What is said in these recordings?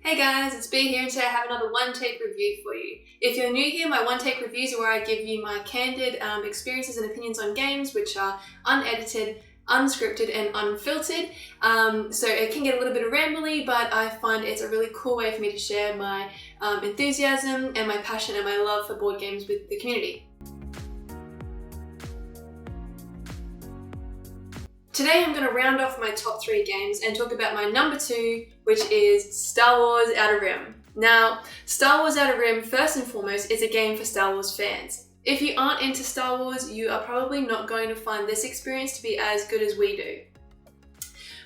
Hey guys, it's B here, and today I have another one-take review for you. If you're new here, my one-take reviews are where I give you my candid experiences and opinions on games, which are unedited, unscripted, and unfiltered. So it can get a little bit rambly, but I find it's a really cool way for me to share my enthusiasm and my passion and my love for board games with the community. Today I'm going to round off my top 3 games and talk about my number 2, which is Star Wars Outer Rim. Now, Star Wars Outer Rim, first and foremost, is a game for Star Wars fans. If you aren't into Star Wars, you are probably not going to find this experience to be as good as we do.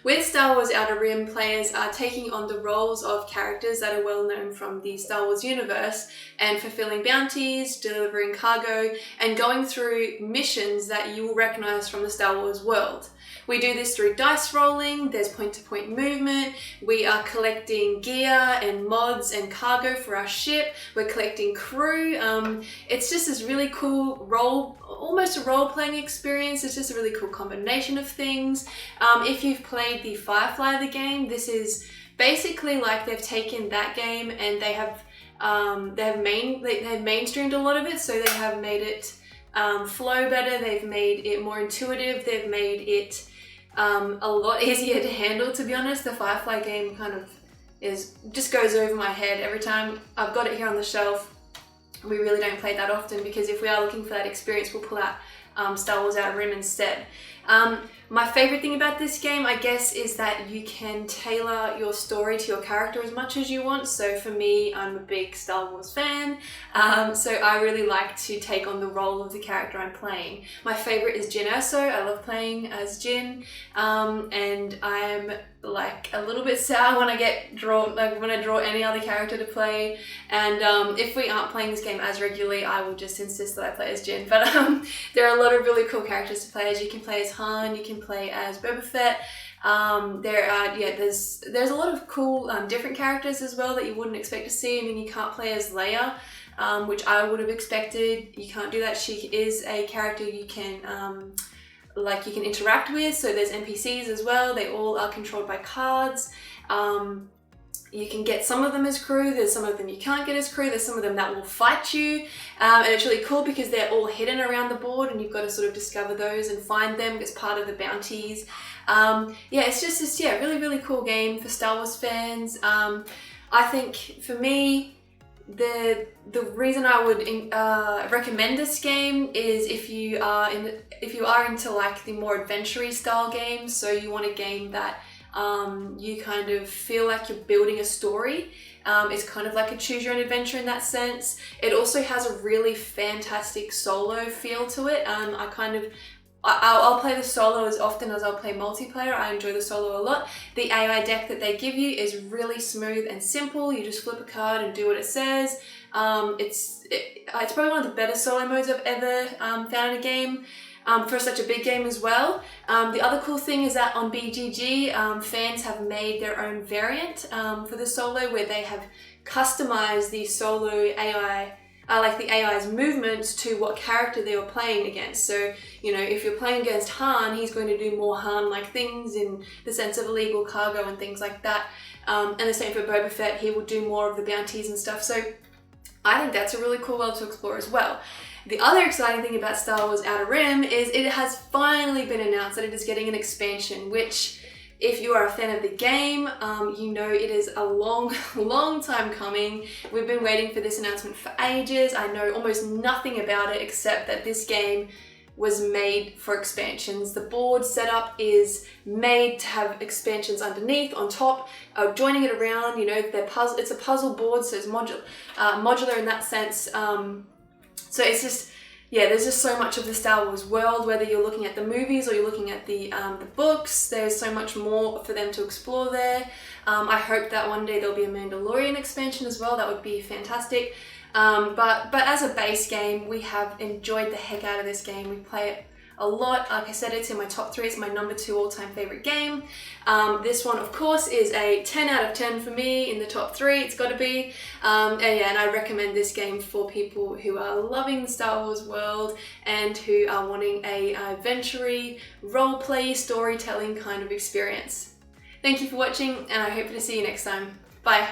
With Star Wars Outer Rim, players are taking on the roles of characters that are well known from the Star Wars universe and fulfilling bounties, delivering cargo, and going through missions that you will recognize from the Star Wars world. We do this through dice rolling, there's point-to-point movement, we are collecting gear and mods and cargo for our ship, we're collecting crew. It's just this really cool almost a role-playing experience. It's just a really cool combination of things. If you've played the Firefly the game, this is basically like they've taken that game and they have mainstreamed a lot of it, so they have made it flow better, they've made it more intuitive, they've made it a lot easier to handle, to be honest. The Firefly game kind of just goes over my head every time. I've got it here on the shelf. We really don't play that often because if we are looking for that experience, we'll pull out Star Wars Outer Rim instead. My favorite thing about this game, I guess, is that you can tailor your story to your character as much as you want. So for me, I'm a big Star Wars fan, so I really like to take on the role of the character I'm playing. My favorite is Jyn Erso. I love playing as Jyn, and I'm like a little bit sour when I draw any other character to play. And if we aren't playing this game as regularly, I will just insist that I play as Jyn. But there are a lot of really cool characters to play as. You can play as Han, you can play as Boba Fett. There's a lot of cool different characters as well that you wouldn't expect to see. I mean, you can't play as Leia, which I would have expected. You can't do that. She is a character you can interact with, so there's NPCs as well. They all are controlled by cards. You can get some of them as crew, there's some of them you can't get as crew, there's some of them that will fight you, and it's really cool because they're all hidden around the board and you've got to sort of discover those and find them as part of the bounties. It's just this really, really cool game for Star Wars fans. I think for me, the reason I would recommend this game is if you are into like the more adventure-y style games, so you want a game that you kind of feel like you're building a story. It's kind of like a choose your own adventure in that sense. It also has a really fantastic solo feel to it. I'll play the solo as often as I'll play multiplayer. I enjoy the solo a lot. The AI deck that they give you is really smooth and simple. You just flip a card and do what it says. It's probably one of the better solo modes I've ever found in a game. For such a big game as well. The other cool thing is that on BGG, fans have made their own variant for the solo where they have customized the solo AI, like the AI's movements to what character they were playing against. So, you know, if you're playing against Han, he's going to do more Han-like things in the sense of illegal cargo and things like that. And the same for Boba Fett, he will do more of the bounties and stuff. So I think that's a really cool world to explore as well. The other exciting thing about Star Wars Outer Rim is it has finally been announced that it is getting an expansion, which, if you are a fan of the game, you know it is a long, long time coming. We've been waiting for this announcement for ages. I know almost nothing about it except that this game was made for expansions. The board setup is made to have expansions underneath, on top, joining it around. You know, it's a puzzle board, so it's modular in that sense. So it's just, there's just so much of the Star Wars world, whether you're looking at the movies or you're looking at the books, there's so much more for them to explore there. I hope that one day there'll be a Mandalorian expansion as well. That would be fantastic. But as a base game, we have enjoyed the heck out of this game. We play it a lot. Like I said, it's in my top 3. It's my number 2 all-time favorite game. This one, of course, is a 10 out of 10 for me in the top 3. It's got to be. And I recommend this game for people who are loving the Star Wars world and who are wanting a adventure-y, role-play, storytelling kind of experience. Thank you for watching, and I hope to see you next time. Bye.